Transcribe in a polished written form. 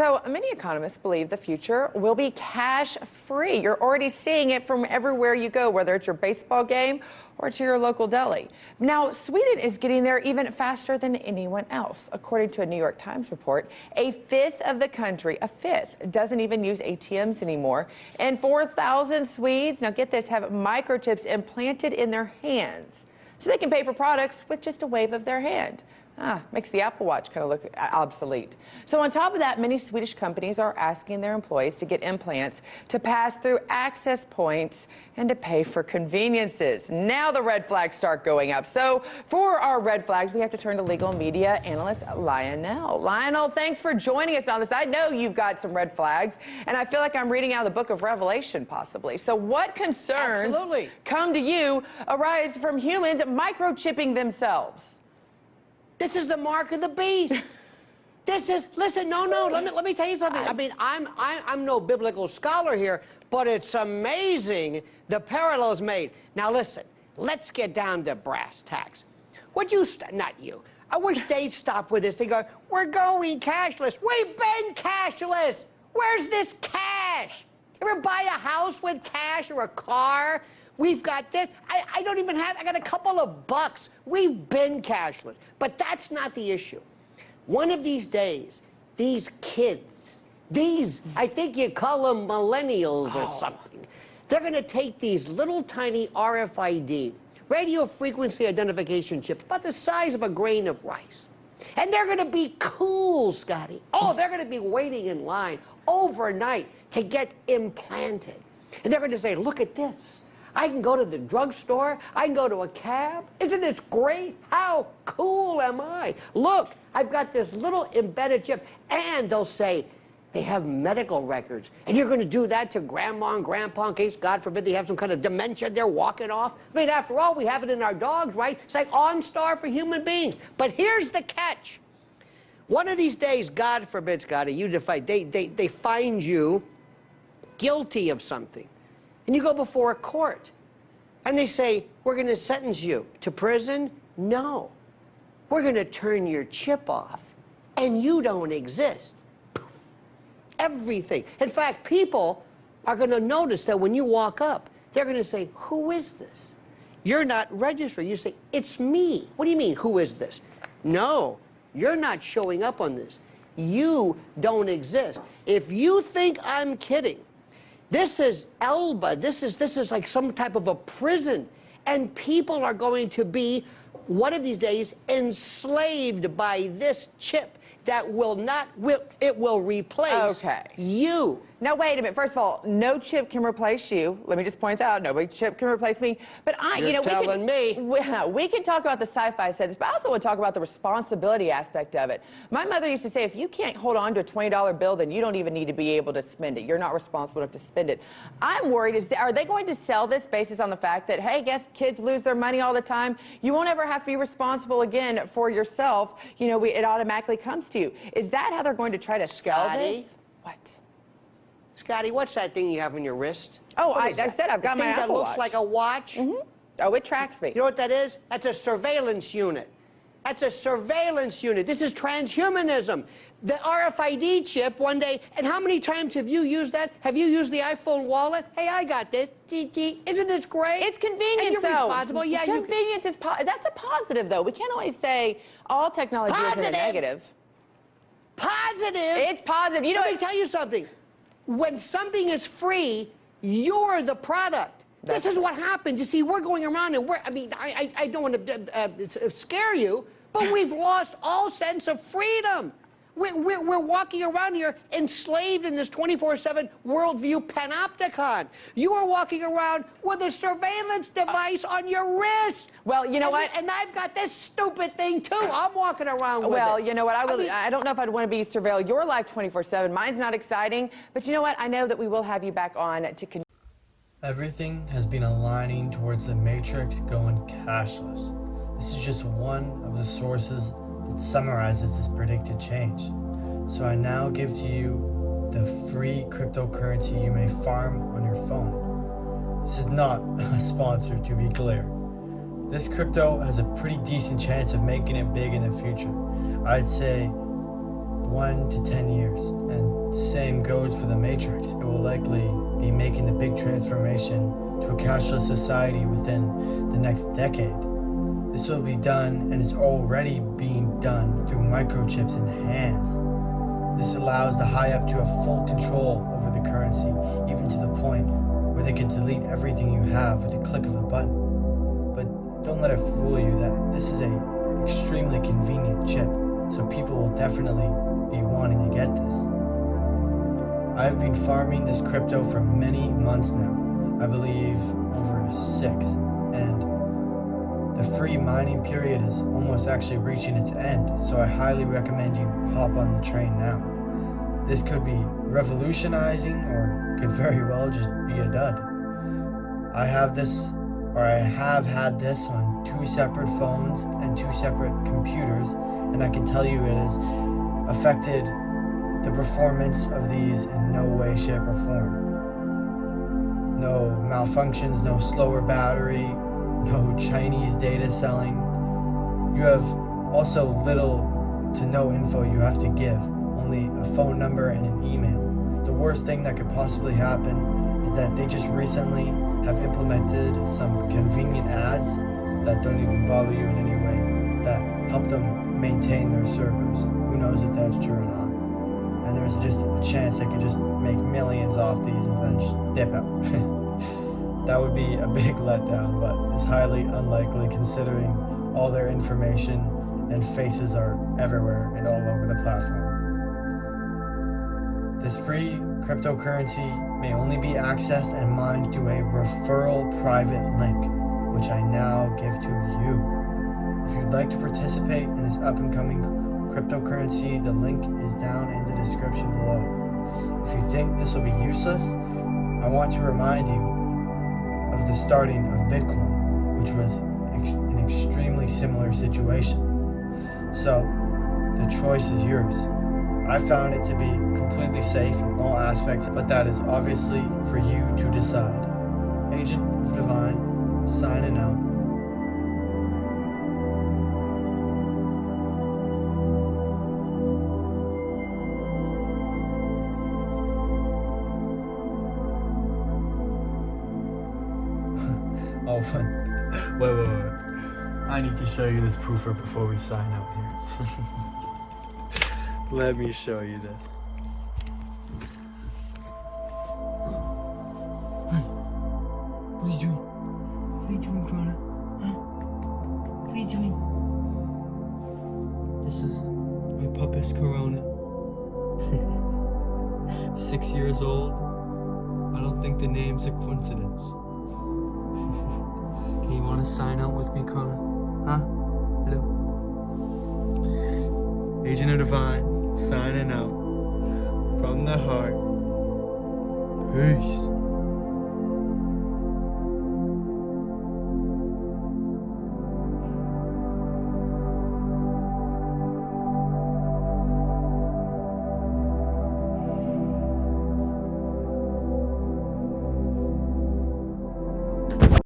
So many economists believe the future will be cash-free. You're already seeing it from everywhere you go, whether it's your baseball game or to your local deli. Now, Sweden is getting there even faster than anyone else. According to a New York Times report, a fifth of the country, doesn't even use ATMs anymore. And 4,000 Swedes, now get this, have microchips implanted in their hands so they can pay for products with just a wave of their hand. Makes the Apple Watch kind of look obsolete. So on top of that, many Swedish companies are asking their employees to get implants to pass through access points and to pay for conveniences. Now the red flags start going up. So for our red flags, we have to turn to legal media analyst Lionel. Lionel, thanks for joining us on this. I know you've got some red flags, and I feel like I'm reading out of the book of Revelation, possibly. So what concerns come to you arise from humans microchipping themselves? This is the mark of the beast. Listen, no, let me tell you something. I mean, I'm no biblical scholar here, but it's amazing the parallels made. Now listen, let's get down to brass tacks. Not you. I wish they'd stop with this. They go, we're going cashless. We've been cashless. Where's this cash? Ever buy a house with cash or a car? We've got this. I don't even have, I got a couple of bucks. We've been cashless. But that's not the issue. One of these days, these kids, I think you call them millennials or something, they're going to take these little tiny RFID, radio frequency identification chips, about the size of a grain of rice. And they're going to be cool, Scotty. Oh, they're going to be waiting in line overnight to get implanted. And they're going to say, look at this. I can go to the drugstore. I can go to a cab. Isn't it great? How cool am I? Look, I've got this little embedded chip. And they'll say they have medical records. And you're going to do that to grandma and grandpa in case, God forbid, they have some kind of dementia they're walking off. I mean, after all, we have it in our dogs, right? It's like OnStar for human beings. But here's the catch. One of these days, God forbid, Scotty, they find you guilty of something. And you go before a court, and they say, we're going to sentence you to prison? No. We're going to turn your chip off, and you don't exist. Poof. Everything. In fact, people are going to notice that when you walk up, they're going to say, who is this? You're not registered. You say, it's me. What do you mean, who is this? No, you're not showing up on this. You don't exist. If you think I'm kidding, this is Elba. This is like some type of a prison. And people are going to be, one of these days, enslaved by this chip that it will replace you. Now, wait a minute. First of all, no chip can replace you. Let me just point that out. No chip can replace me. But You're telling me. We can talk about the sci-fi sense, but I also want to talk about the responsibility aspect of it. My mother used to say, if you can't hold on to a $20 bill, then you don't even need to be able to spend it. You're not responsible enough to spend it. I'm worried, are they going to sell this basis on the fact that, hey, guess kids lose their money all the time? You won't ever have to be responsible again for yourself. You know, it automatically comes to you. Is that how they're going to try to sell this? What? Scotty, what's that thing you have on your wrist? Oh, I said I've got my Apple Watch. That looks like a watch? Mm-hmm. Oh, it tracks me. You know what that is? That's a surveillance unit. That's a surveillance unit. This is transhumanism. The RFID chip one day, and how many times have you used that? Have you used the iPhone wallet? Hey, I got this. Isn't this great? It's convenience, and you're though. Responsible. Yeah, convenience is that's a positive, though. We can't always say all technology is a negative. Positive? It's positive. You know, let me tell you something. When something is free, you're the product. This is what happens. You see, we're going around and I don't want to scare you, but we've lost all sense of freedom. We're walking around here enslaved in this 24/7 worldview panopticon. You are walking around with a surveillance device on your wrist. Well, you know what? And I've got this stupid thing, too. I'm walking around with it. Well, you know what? I don't know if I'd want to be surveil your life 24/7. Mine's not exciting. But you know what? I know that we will have you back on to continue. Everything has been aligning towards the matrix going cashless. This is just one of the sources that summarizes this predicted change. So I now give to you the free cryptocurrency you may farm on your phone. This is not a sponsor, to be clear. This crypto has a pretty decent chance of making it big in the future. I'd say 1 to 10 years. And same goes for the Matrix. It will likely be making the big transformation to a cashless society within the next decade. This will be done and is already being done through microchips in hands. This allows the high up to have full control over the currency, even to the point where they could delete everything you have with a click of a button. But don't let it fool you that this is an extremely convenient chip, so people will definitely be wanting to get this. I've been farming this crypto for many months now, I believe over 6, and the free mining period is almost actually reaching its end, so I highly recommend you hop on the train now. This could be revolutionizing or could very well just be a dud. I have had this on 2 separate phones and 2 separate computers, and I can tell you it has affected the performance of these in no way, shape, or form. No malfunctions, no slower battery, no Chinese data selling. You have also little to no info you have to give, only a phone number and an email. The worst thing that could possibly happen is that they just recently have implemented some convenient ads that don't even bother you in any way, that help them maintain their servers. Who knows if that's true or not? And there's just a chance they could just make millions off these and then just dip out. That would be a big letdown, but it's highly unlikely considering all their information and faces are everywhere and all over the platform. This free cryptocurrency may only be accessed and mined through a referral private link, which I now give to you. If you'd like to participate in this up-and-coming cryptocurrency, the link is down in the description below. If you think this will be useless, I want to remind you of the starting of Bitcoin, which was an extremely similar situation. So, the choice is yours. I found it to be completely safe in all aspects, but that is obviously for you to decide. Agent of Divine, signing out. Oh, wait. I need to show you this proofer before we sign out here. Let me show you this. What are you doing? What are you doing, Corona? Huh? What are you doing? This is my puppet Corona. 6 years old. I don't think the name's a coincidence. Okay, you want to sign out with me, Corona? Huh? Hello? Agent of Divine, signing out from the heart. Peace.